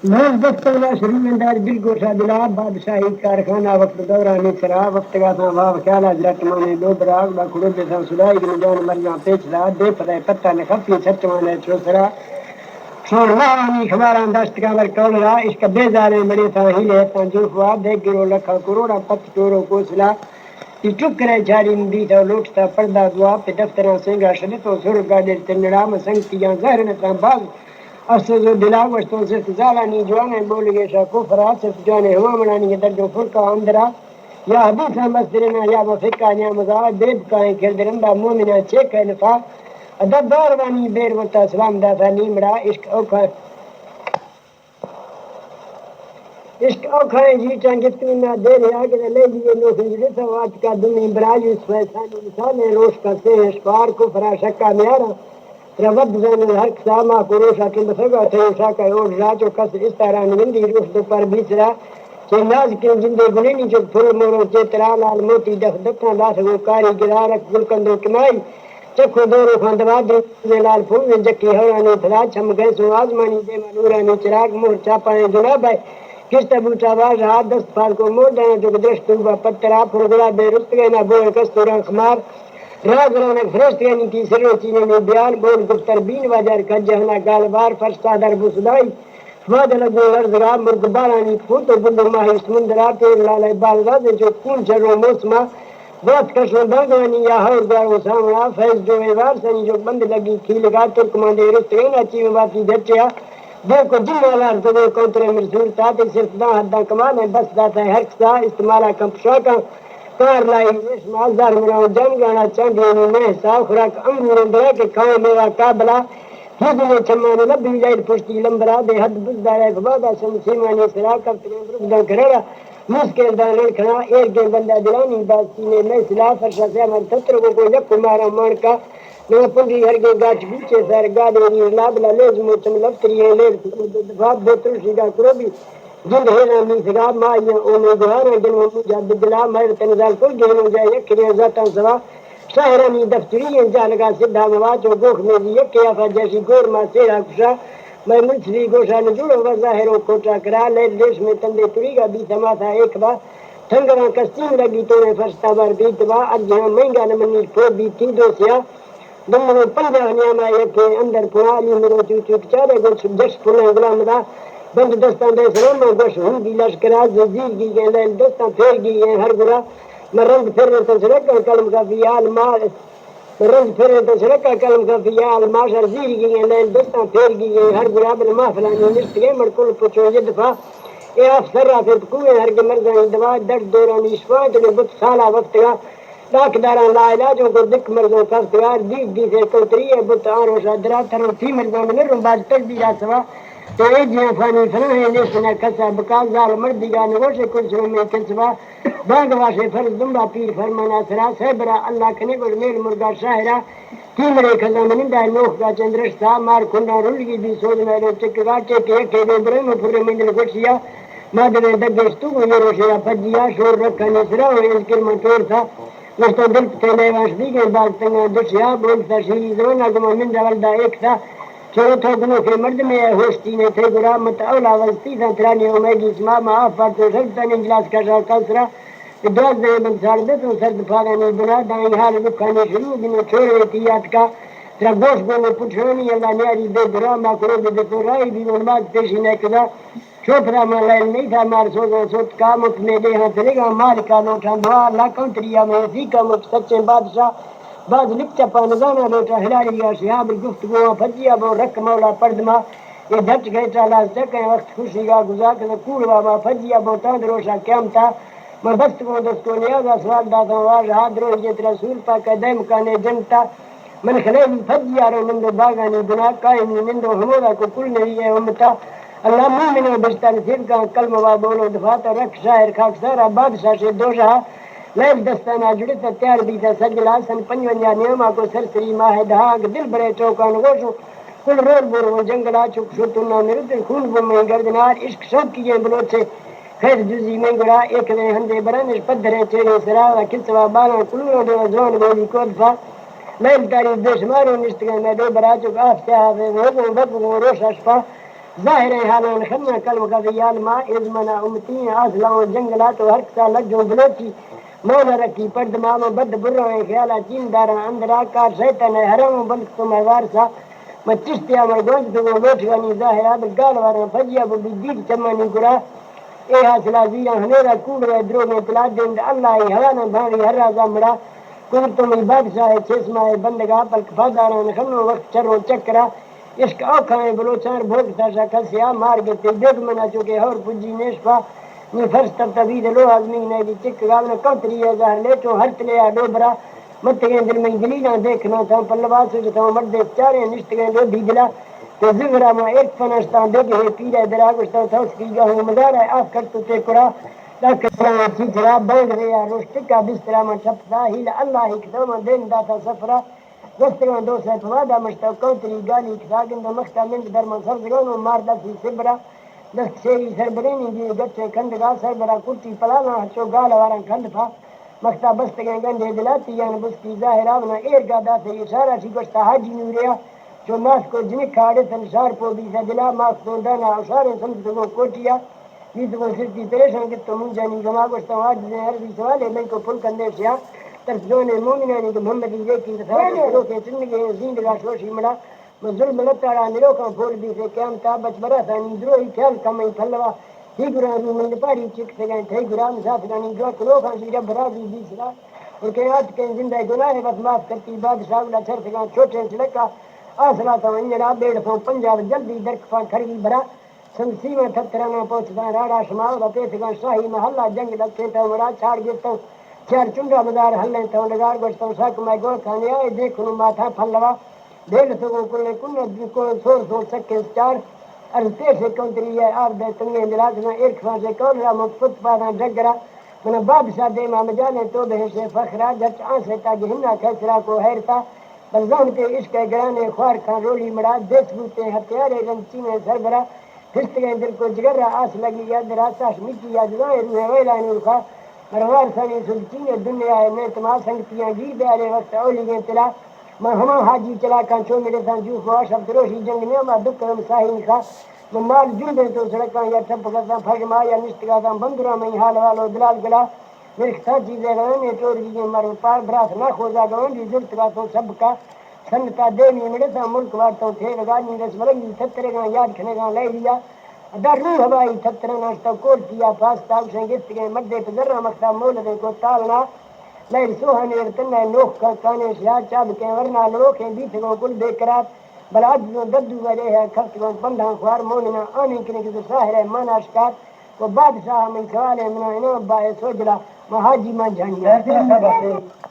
محض دفتر شروع دار دل گوشا دلا بادشاہی کارخانہ وقت دورانی سرا وقت کا تھا واو خیال حضرت مانے دو براغ با کھڑو بے تھا سدائی کی جان مرنا پیچلا دے پتہ پتہ نے خفی سچ مانے چو سرا سون وانی خبران دست کا ور کولرا اس کا بے زارے بڑے تھا ہی لے پنجو ہوا دے گرو لکھا کروڑا پت ٹورو کوسلا تی ٹک کرے جاری دی تھا لوٹتا پردہ دعا پہ دفتر سنگا شد تو سر گاڈر تنڑا مسنگتیاں زہر نہ باغ اصل دلا وشتوں صرف زالانی جوانے بول گئے شا کفرا صرف جانے ہوا منانی کے درجو فرقہ اندرا یا حدیثہ مصدرنا یا وفقہ یا مزاہ دیب کائیں کھل درندہ مومنہ چیک ہے نفا ادب باروانی بیر وطا سلام داتا نیمڑا عشق اوکھائیں جی چانگتنی نہ دے رہا کہ لے لیے لوگ ہجرے سوات کا دمی براج اس فیسانی مثالیں روش کا سے اشپار کفرا شکا میارا رود زن حق ساما کروشا کے مسگا تھیشا کا اوڑ راجو کس اس طرح نوندی روش دو پر بیسرا چے ناز کے جندے گنینی جو پھر مورو چیترا لال موتی دخ دکھاں لاس گو کاری گرارک گلکندو کمائی چکھو دورو خاندوا دے لال پھول جکی ہورانی تھلا چھم گئے سو آزمانی دے منورانی چراغ مور چاپانے جناب ہے کس بوٹا باز ہاتھ دست پھال کو موڑ دینا جو دش تلبا پترا پھرگلا بے رست گئے نہ بوئے کستورا خمار راز رونق فرشت یعنی تیسرے چینے میں بیان بول گفتر بین وجر کجہنا گالبار فرش صادر بسدائی واد لگو ورزگا مرگ بارانی پھوٹو بندو ماہی سمندرا تیر لالے بال رازے جو کون چرو موسما بہت کشو بھگوانی یا ہور گاو سامنا فیض جو ایوار سنی جو بند لگی کھیلگا ترکمان دے رست گئے نا چیو باتی دھچیا دیکھو جن والار تو وہ کونترے مرسول تاتے صرف دا حدہ کمانے بس داتا ہے ہر کسا استعمالا کمپشا کا کار لائی ریشما زار مراؤ جان گانا چاندینی میں صاف خوراک انگور اندرہ کے کھائے میرا کابلا حضن چمانے نبی جائد پشتی لمبرا دے حد بزدارے فبادا سمسیمانی سرا کفترین برگدان کرڑا مسکر دان رکھنا ایر کے بندہ دلانی باسینے میں سلا فرشا سے ہمیں تتر کو یکو مارا مان کا میں پنڈی ہرگے گاچ بیچے سار گاڑے نیر لابلا لیز موچم لفتری ہے لیر دفاب بیتر شیدہ کروبی جن ہے نامی سگا مائیاں اونے گوارا جنہوں مجھا بدلا مہر تنزال کل گہنوں جائے یکری ازاتا سوا شاہرانی دفتری انجالگا سدھا مواچو گوخ میں بھی یکی آفا جیسی گور ماں سیرا کشا میں ملچری گوشا نجوڑوں وظاہروں کوٹا کرا لے دیش میں تندے پوری گا بھی سما تھا ایک با تھنگران کستین لگی تو نے فرشتہ بار بیت با ارجہاں مہنگا نمانی پھو بھی تھی دو سیا دمو پنجا نیاما یکے اندر پھوالی مرو چوچوک چارے گوش جش پھولیں غلام دا بند دستان دے سلام گوش ہوں دی لشکرہ زیر گی گئے لیل دستان پھیر گی گئے ہر گرا مرند پھر تسرکا کلم کا فیال مال رنگ پھرے تو سرکا کلم کا فیال ماشر زیر گی گئے لیل دستان پھیر گی گئے ہر گرا بل محفلانی نشت گئے مڑکل پچھو یہ دفاع اے افسر را پھر کوئے ہر کے مرزانی دوا درد دورانی شفاعت نے بت سالہ وقت گا لاکھ داران لا علاجوں کو دک مرزوں کفتگار دیگ دی سے کوتری ہے بت آروشا درا تروں تھی مرزوں میں رنباز تجدیرہ سوا تو اے جیاں فانی فنانے نیسنا کسا بکاز زال مردگا نگوشے کلسوں میں کسوا بانگ واشے فرز دنبا پیر فرمانا سرا سہبرا اللہ کنے گوڑ میل مرگا شاہرہ تیمرے کھزا منندہ نوخ کا چندرشتا مار کھنڈا رلگی بھی سوز میں رو چکگا چکے اکھے دے برہم پھر مندل گوشیا مادنے دگشتو کو یہ روشیا پجیا شور رکھنے سرا ہوئے اس کرمان ٹور تھا وستو دل پتھیلے واشدی کے باگ تنگا دشیا بولتا شیری زونا گما مندہ والدہ ایک تھا چھوڑو تھا گنو کے مرد میں ہوشتی نے تھے گرا مت اولا وزتی تھا ترانی امیگی اسما ما آفا تو سلطا نجلاس کشا کسرا دواز دے بند سار دے تو سرد پھارانے بنا دائیں حال رکھانے شروع گنو چھوڑے تیات کا ترا گوش گونے پچھونی اللہ نیاری بے برا ما کرو بے دکو رائی بھی نماز پیشی نیکدا چھوپرا ما لائل نہیں تھا مار سوزو سوت کا مت میں دے ہاں تلگا مالکا لوٹھا دعا اللہ کونتریا میں اسی کا مت سچے بادشاہ بعض لک چپا نظانا لوٹا ہلالی گا شہاب گفتگو پھجیا بو رک مولا پردما یہ دھٹ گئے چالا سکیں وقت خوشی گا گزار کے کوڑوا ما پھجیا بو تاند روشا قیام تھا میں دست کو نیازا سوال داتا واج ہاتھ روح جت رسول پاک دے مکانے جنتا من خلیل پھجیا رو نندو باغانی بنا قائم نندو ہمورا کو کل نہیں ہے امتا اللہ مومنو بشتر صدقہ کلمہ و بولو دفاتا رکھ شاہر خاک سارا بادشاہ سے دو شاہ لیل دستانا جڑتا تیار بیتا سجلا سن پنجونجا نیوما کو سرسری ماہ دہاگ دل برے چوکان گوشو کل رول برو جنگلا چک شتنا مرد خون بمیں گردنار عشق شوق کیے بلوچے خیر جزی میں گڑا ایک نے ہندے برانش پدھرے چیرے سراغا کسوا بانا کلورو دو زون بولی کودفا لیل تاریف بے شمارو نشتگاں میں دو برا چک آف سے آفے وگو بگو روشا شپا ظاہر حالان خمنا کلم غزیال ما ازمنا امتی آسلاؤں جنگلات و ہر سا لجوں بلوچی مولا رکھی پرد مامو بد بروں خیالا چین دارا اندرا کار شیطان حرم بند تو موار سا میں چشتیا میں گوند تو لوٹ گنی ظاہر اب گال وارا فجیا بو دید چمانی گرا اے حاصلہ زیرا ہمیرا کوڑ و درو میں تلا دین اللہ حوانا بھاری ہر رازا مڑا کن تم بادشاہ چشمہ بندگا پلک فاداران خمو وقت چرو چکرا عشق آکھائیں بلوچان بھوگ تاشا کسیا مار گتے دیکھ منا چکے اور پجی نیشپا نی فرش تب تبید لو آدمی نیدی چک گاونا کوتری ہے زہر لیٹو ہر تلیا ڈوبرا متگیں دل میں دلینا دیکھنا تھا پلوا سجتا مردے چارے نشتگیں دو دیگلا تو زغرا ما ایک پنشتان دیکھے پیرے درا گشتا تھا اس کی گاہوں مدارہ آف کرتو تے کرا لاکرا چیچرا بانگ ریا روشتکا بسترا ما چھپتا ہیل اللہ ہی کتو ما دین داتا سفرا دستگان دو سیت وادا مشتا کوتری گالی کتاگن دو مختا مند درمان سرزگانو ماردا سی سبرا دست شیری سربرینی دی گچے کھندگا سربرا کتی پلانا ہچو گالا واران کھند پا مختا بستگان گندے دلاتی یان بسکی ظاہر آبنا ایرگا دا سے اشارہ سی گشتا حاجی نوریا جو ماس کو جنک کھاڑے تن شار پو بیسا دلا ماس کو دانا اشارے سمجھتگو کوٹیا بیتگو سرکی پریشان کتو منجانی گما گشتا آج دیں عربی سوالے میں کو پھل کندے شیا ترسدون مومنانی کو محمدی لیکن دفاع کرو کہ چنگے زندگا شوشی مڑا ظلم لتاڑا نروکا پھول دی سے قیام تا بچ برا ثانی دروہی خیال کمائی پھلوا ہی گران رو من پاری چک سگائیں تھے گران مسافرانی جو کلو کھانسی رب راضی بیسرا اور کہ آج کے زندہ گناہ بس معاف کرتی بادشاہ اللہ چر سگائیں چھوٹے سلکا آسلا تو انجرا بیڑ پھوں پنجاب جلدی درکفا کھڑی برا سنسی میں تھترانا پوچھتا راڑا شماؤ دا پیسگاں شاہی محلہ جنگ لکھتے تو مرا چھاڑ گیتا چار چنگا مدار ہلیں تو لگار گوشتا شاک میں گوڑ کھانے آئے دیکھنو ماتھا پھلوا دیکھ سکو کلنے کننے کو سور سور سکے چار ارتے سے کونتری ہے آپ دے تنگے ملازمہ ایک خواہ سے کون رہا مفت پانا جگرہ من بادشاہ دے مام جانے تو بہن سے فخرہ جچ آنسے تا گہنہ کھیسرا کو حیرتا بلزان کے عشق گرانے خوار کھان رولی مڑا دیس بوتے ہتھیارے رنچی میں سربرا پھسٹ گئے دل کو جگر رہا آس لگی یاد راساش مٹی یاد روئے روئے ویلانی رکھا مروار سانی سلچین دنیا ہے میں تمہا سنگتیاں گیر بیارے وقت اولی گئے تلا میں ہما حاجی چلا کانچو میرے سان جو خواہ شب دروشی جنگ میں ما دکرم ساہی نکھا میں مال جن دے تو سڑکاں یا ٹھپ کرتا پھگما یا نشتگا تا بندرا میں حال والو دلال گلا میرے کھتا چیزیں گئے میں چور گئے مر پار براس نہ کھوزا گئے دی جلت کا تو سب کا سنتا دینی مڑے تا ملک وارتوں تھے لگا نیرس مرنگی تھترے گا یاد کھنے گا لے لیا در روح ہوائی تھترے ناشتا کوٹ کیا پاستا اسے گفت گئے مدے پذرہ مکتا مولدے کو تالنا لیر سوہنے ارتنہ نوخ کا کانے شاہ چاب کے ورنہ لوکیں بیت گو کل بے کرات بلاد ددو گرے ہے کھفت گو پندھاں خوار موننا آنے کنے کی تو ساہر ہے مانا شکار وہ بادشاہ میں سوالے منا انام بائے سوجلا مہاجی ماں جھانگی